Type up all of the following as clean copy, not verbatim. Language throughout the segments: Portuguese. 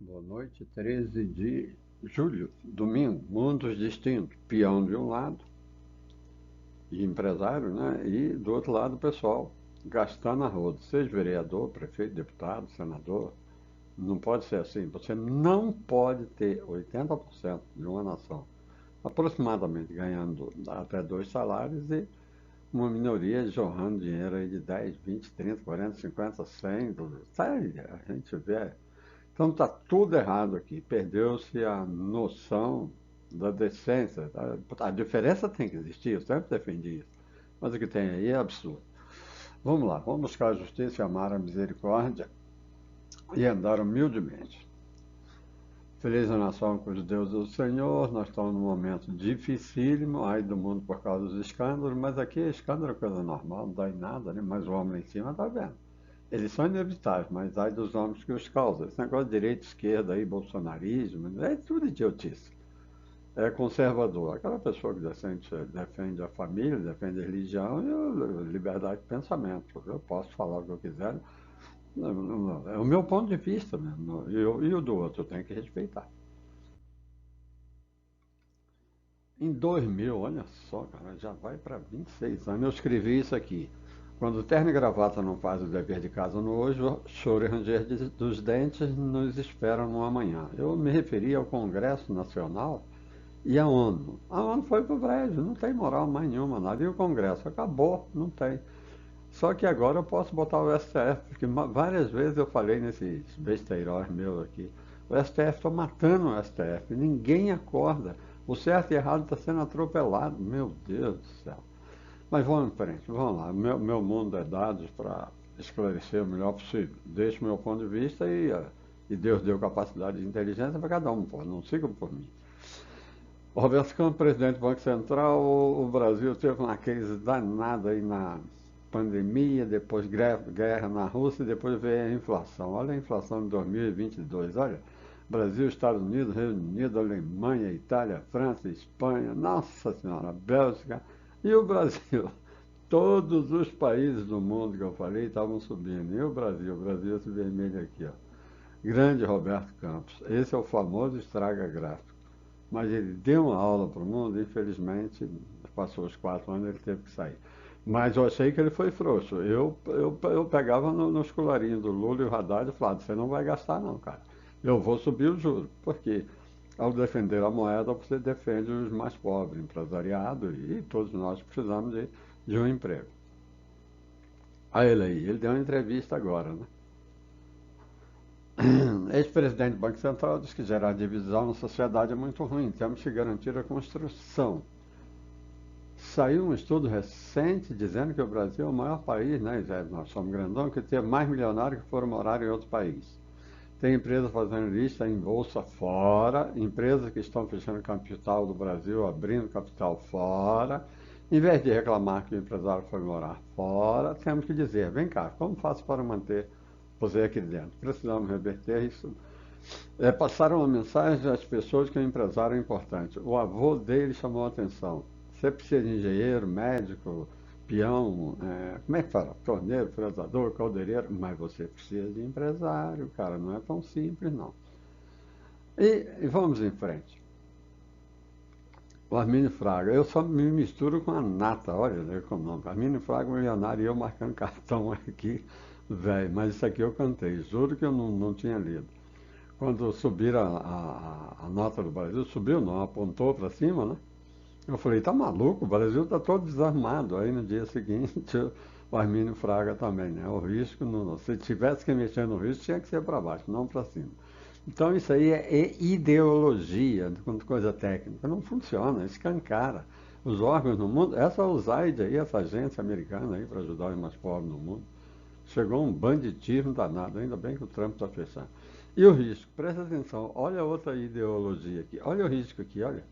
Boa noite, 13 de julho, domingo, mundos distintos. Peão de um lado, e empresário, né? E do outro lado, o pessoal gastando a roda. Seja vereador, prefeito, deputado, senador. Não pode ser assim. Você não pode ter 80% de uma nação, aproximadamente ganhando até dois salários, e uma minoria jorrando dinheiro aí de 10, 20, 30, 40, 50, 100. Sai, a gente vê. Então está tudo errado aqui. Perdeu-se a noção da decência. A diferença tem que existir, eu sempre defendi isso. Mas o que tem aí é absurdo. Vamos lá, vamos buscar a justiça, amar a misericórdia e andar humildemente. Feliz a nação cujo Deus é o Senhor. Nós estamos num momento dificílimo, ai do mundo por causa dos escândalos, mas aqui escândalo é coisa normal, não dá em nada, né? Mas o homem lá em cima está vendo. Eles são inevitáveis, mas ai dos homens que os causam. Esse negócio de direita, esquerda, aí, bolsonarismo, é tudo idiotice. É conservador. Aquela pessoa que defende a família, defende a religião e a liberdade de pensamento. Eu posso falar o que eu quiser. É o meu ponto de vista mesmo. E o do outro, eu tenho que respeitar. Em 2000, olha só, cara, já vai para 26 anos. Eu escrevi isso aqui. Quando terno e gravata não fazem o dever de casa no hoje, o choro e ranger dos dentes nos esperam no amanhã. Eu me referi ao Congresso Nacional e à ONU. A ONU foi para o brejo, não tem moral mais nenhuma, nada. E o Congresso acabou, não tem. Só que agora eu posso botar o STF, porque várias vezes eu falei nesses besteiróis meus aqui. O STF está matando o STF, ninguém acorda. O certo e errado está sendo atropelado. Meu Deus do céu. Mas vamos em frente, vamos lá. Meu mundo é dados para esclarecer o melhor possível. Deixo o meu ponto de vista e Deus deu capacidade de inteligência para cada um, pô, não sigam por mim. O Roberto Campos, presidente do Banco Central, o Brasil teve uma crise danada aí na pandemia, depois guerra na Rússia e depois veio a inflação. Olha a inflação de 2022, olha. Brasil, Estados Unidos, Reino Unido, Alemanha, Itália, França, Espanha, nossa senhora, Bélgica e o Brasil. Todos os países do mundo que eu falei estavam subindo. E o Brasil esse vermelho aqui, ó. Grande Roberto Campos. Esse é o famoso estraga gráfico. Mas ele deu uma aula para o mundo, infelizmente, passou os 4 anos, ele teve que sair. Mas eu achei que ele foi frouxo. Eu pegava nos colarinhos do Lula e o Haddad e falava, você não vai gastar não, cara. Eu vou subir o juro. Porque ao defender a moeda, você defende os mais pobres, empresariado, e todos nós precisamos de um emprego. A ele aí, ele deu uma entrevista agora, né? Ex-presidente do Banco Central diz que gerar divisão na sociedade é muito ruim, temos que garantir a construção. Saiu um estudo recente dizendo que o Brasil é o maior país, né, Zé? Nós somos grandão, que tem mais milionários que foram morar em outro país. Tem empresas fazendo lista em bolsa fora, empresas que estão fechando capital do Brasil, abrindo capital fora. Em vez de reclamar que o empresário foi morar fora, temos que dizer, vem cá, como faço para manter você aqui dentro? Precisamos reverter isso. Passaram uma mensagem às pessoas que o empresário é importante. O avô dele chamou a atenção. Você precisa de engenheiro, médico, peão, como é que fala? Torneiro, fresador, caldeireiro, mas você precisa de empresário, cara, não é tão simples não. E vamos em frente. O Armínio Fraga, eu só me misturo com a nata, olha, né, econômico. Armínio Fraga, milionário, e eu marcando cartão aqui, velho, mas isso aqui eu cantei, juro que eu não tinha lido. Quando subiram a nota do Brasil, subiu não, apontou para cima, né? Eu falei, tá maluco, o Brasil tá todo desarmado. Aí no dia seguinte, o Armínio Fraga também, né? O risco, se tivesse que mexer no risco, tinha que ser para baixo, não para cima. Então isso aí é ideologia, coisa técnica. Não funciona, escancara. Os órgãos no mundo, essa USAID aí, essa agência americana aí para ajudar os mais pobres no mundo, chegou um banditismo danado, ainda bem que o Trump está fechando. E o risco, presta atenção, olha outra ideologia aqui, olha o risco aqui, olha.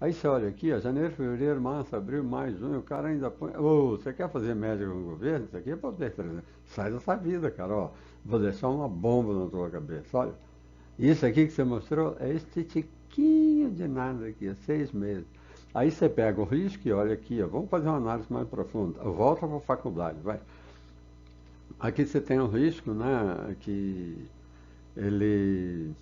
Aí você olha aqui, ó, janeiro, fevereiro, março, abril, maio, junho, o cara ainda põe. Ô, você quer fazer média com o governo? Isso aqui é poder trazer. Sai dessa vida, cara, ó. Vou deixar uma bomba na tua cabeça, olha. Isso aqui que você mostrou é este tiquinho de nada aqui, 6 meses. Aí você pega o risco e olha aqui, ó, vamos fazer uma análise mais profunda. Volta para a faculdade, vai. Aqui você tem o risco, né, que ele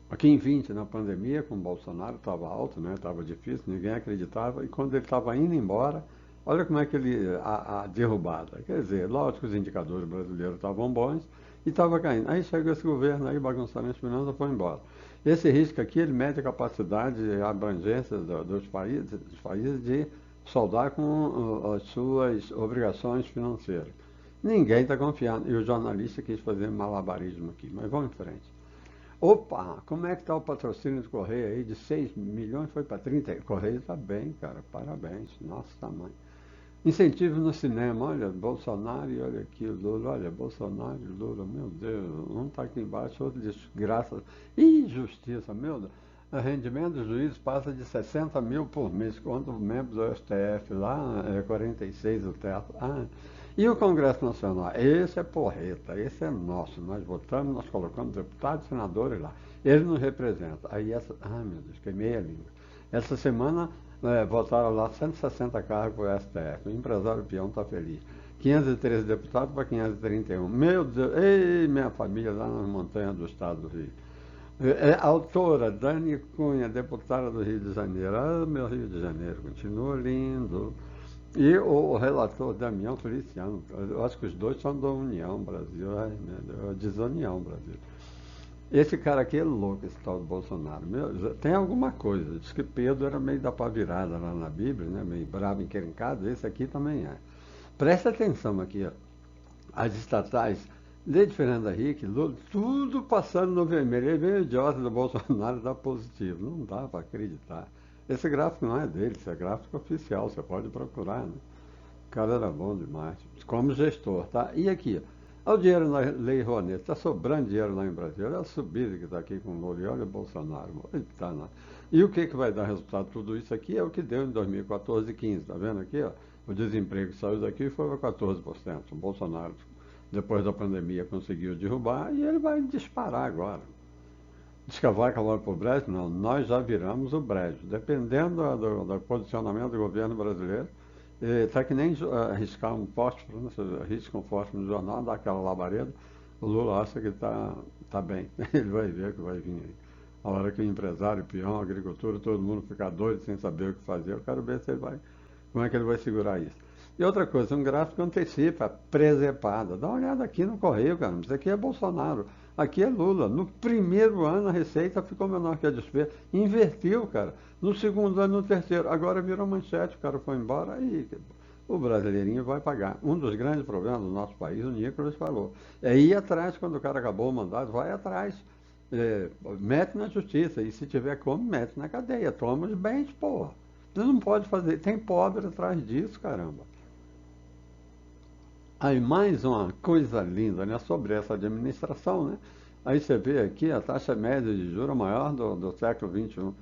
Aqui em 20, na pandemia, com o Bolsonaro, estava alto, né? Estava difícil, ninguém acreditava. E quando ele estava indo embora, olha como é que ele, a derrubada. Quer dizer, lógico que os indicadores brasileiros estavam bons e estava caindo. Aí chegou esse governo aí, bagunçando as finanças, foi embora. Esse risco aqui, ele mede a capacidade e a abrangência dos países de soldar com as suas obrigações financeiras. Ninguém está confiando. E o jornalista quis fazer malabarismo aqui. Mas vamos em frente. Opa, como é que está o patrocínio do Correio aí? De 6 milhões foi para 30. Correio está bem, cara, parabéns. Nosso tamanho. Incentivo no cinema, olha, Bolsonaro e olha aqui, Lula, olha, Bolsonaro e Lula, meu Deus, um está aqui embaixo, outro diz graça. Ih, justiça, meu Deus. O rendimento dos juízes passa de 60 mil por mês, quanto membros do STF lá, 46 o teto. Ah, e o Congresso Nacional? Esse é porreta, esse é nosso. Nós votamos, nós colocamos deputados e senadores lá. Ele nos representa. Aí essa. Ai meu Deus, queimei a língua. Essa semana votaram lá 160 cargos para o STF. O empresário peão está feliz. 513 deputados para 531. Meu Deus, ei, minha família lá nas montanhas do estado do Rio. Autora, Dani Cunha, deputada do Rio de Janeiro. Ah, meu Rio de Janeiro, continua lindo. E o relator Damião Feliciano, eu acho que os dois são da União Brasil, ai, meu Deus, desunião Brasil. Esse cara aqui é louco, esse tal do Bolsonaro. Tem alguma coisa, diz que Pedro era meio da pá virada lá na Bíblia, né? Meio bravo, encrencado, esse aqui também é. Presta atenção aqui, ó. As estatais, desde Fernando Henrique, Lula, tudo passando no vermelho. Ele veio o idiota do Bolsonaro dar positivo. Não dá para acreditar. Esse gráfico não é dele, esse é gráfico oficial, você pode procurar, né? O cara era bom demais, como gestor, tá? E aqui, ó, o dinheiro na Lei Rouanet, está sobrando dinheiro lá em Brasília, olha a subida que está aqui com o Lula, olha o Bolsonaro. Tá lá. E o que, que vai dar resultado de tudo isso aqui é o que deu em 2014 e 15, tá vendo aqui, ó? O desemprego saiu daqui e foi para 14%. O Bolsonaro, depois da pandemia, conseguiu derrubar e ele vai disparar agora. Diz que a vaca vai para o brejo? Não, nós já viramos o brejo. Dependendo do posicionamento do governo brasileiro, está que nem arriscar um fósforo, né? Você arrisca um fósforo no jornal, dá aquela labareda, o Lula acha que tá bem. Ele vai ver que vai vir aí. A hora que o empresário, o peão, a agricultura, todo mundo ficar doido sem saber o que fazer, eu quero ver se ele vai, como é que ele vai segurar isso. E outra coisa, um gráfico antecipa, presepada. Dá uma olhada aqui no Correio, cara. Isso aqui é Bolsonaro. Aqui é Lula. No primeiro ano a receita ficou menor que a despesa. Invertiu, cara. No segundo ano, no terceiro. Agora virou manchete, o cara foi embora e o brasileirinho vai pagar. Um dos grandes problemas do nosso país, o Nicolas falou, é ir atrás quando o cara acabou o mandato, vai atrás. Mete na justiça. E se tiver como, mete na cadeia. Toma os bens, porra. Você não pode fazer. Tem pobre atrás disso, caramba. Aí mais uma coisa linda, né, sobre essa administração, né? Aí você vê aqui a taxa média de juros maior do século XXI.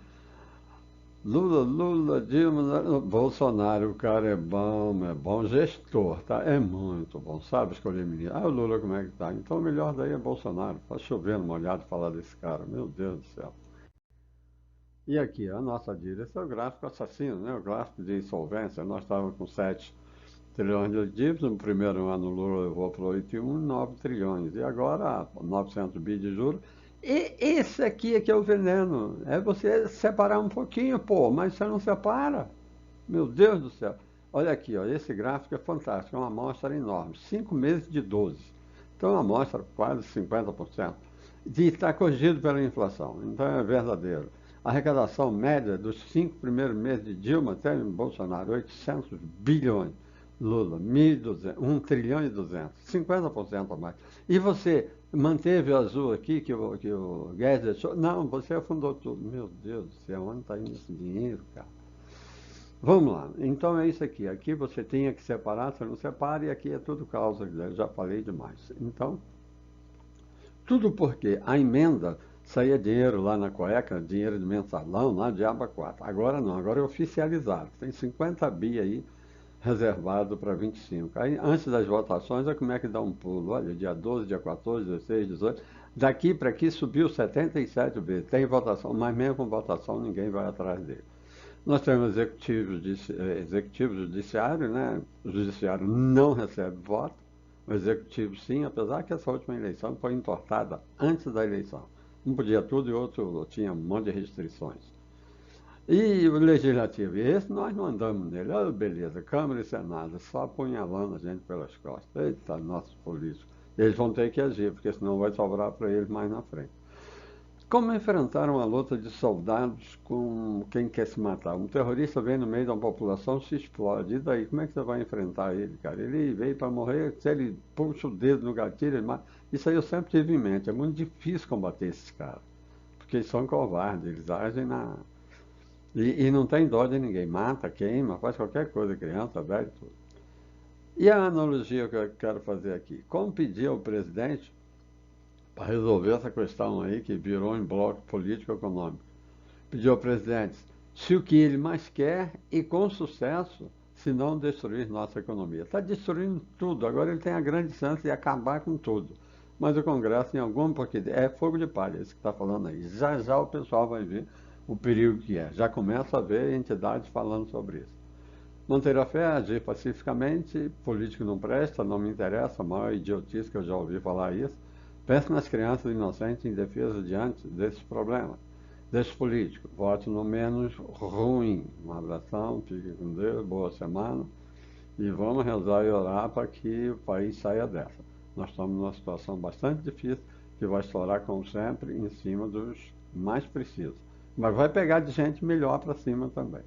Lula, Lula, Dilma, Bolsonaro, o cara é bom gestor, tá? É muito bom, sabe escolher menino. Ah, o Lula como é que tá? Então o melhor daí é Bolsonaro. Tá chovendo molhado falar desse cara, meu Deus do céu. E aqui, a nossa dívida, esse é o gráfico assassino, né? O gráfico de insolvência. Nós estávamos com 7 trilhões de dívidas, no primeiro ano o Lula levou para 8,1, 9 trilhões. E agora 900 bi de juros. E esse aqui é que é o veneno. É você separar um pouquinho, pô, mas você não separa. Meu Deus do céu. Olha aqui, ó, esse gráfico é fantástico, é uma amostra enorme. 5 meses de 12. Então é uma amostra quase 50%. De estar corrigido pela inflação. Então é verdadeiro. A arrecadação média dos 5 primeiros meses de Dilma até Bolsonaro, 800 bilhões. Lula, 1.200, 1 trilhão e 200, 50% a mais. E você manteve o azul aqui, que o Guedes deixou? Não, você afundou tudo. Meu Deus do céu, onde está indo esse dinheiro, cara? Vamos lá, então é isso aqui. Aqui você tinha que separar, você não separa, e aqui é tudo causa, eu já falei demais. Então, tudo porque a emenda saía dinheiro lá na cueca, dinheiro de mensalão, lá de aba 4. Agora não, agora é oficializado. Tem 50 bi aí reservado para 25. Aí, antes das votações, é como é que dá um pulo. Olha, dia 12, dia 14, 16, 18. Daqui para aqui subiu 77 vezes. Tem votação, mas mesmo com votação ninguém vai atrás dele. Nós temos executivo judiciário, né? O judiciário não recebe voto, o executivo sim, apesar que essa última eleição foi entortada antes da eleição. Um podia tudo e o outro tinha um monte de restrições. E o Legislativo, esse nós não andamos nele. Ah, beleza, Câmara e Senado, só apunhalando a gente pelas costas. Eita, nossos políticos. Eles vão ter que agir, porque senão vai sobrar para eles mais na frente. Como enfrentar uma luta de soldados com quem quer se matar? Um terrorista vem no meio da população, se explode. E daí, como é que você vai enfrentar ele, cara? Ele veio para morrer, se ele puxa o dedo no gatilho, ele mata. Isso aí eu sempre tive em mente. É muito difícil combater esses caras. Porque eles são covardes, eles agem na. E não tem dó de ninguém. Mata, queima, faz qualquer coisa, criança, velho, tudo. E a analogia que eu quero fazer aqui? Como pedir ao presidente para resolver essa questão aí que virou um bloco político-econômico? Pediu ao presidente se o que ele mais quer e com sucesso, se não destruir nossa economia. Está destruindo tudo. Agora ele tem a grande chance de acabar com tudo. Mas o Congresso, em algum, porque é fogo de palha, isso que está falando aí. Já já o pessoal vai ver o perigo que é. Já começa a ver entidades falando sobre isso. Manter a fé, agir pacificamente, político não presta, não me interessa, a maior idiotice que eu já ouvi falar isso. Pense nas crianças inocentes em defesa diante desses problemas, desse político. Vote no menos ruim. Um abração, fique com Deus, boa semana. E vamos rezar e orar para que o país saia dessa. Nós estamos numa situação bastante difícil, que vai estourar, como sempre, em cima dos mais precisos. Mas vai pegar de gente melhor para cima também.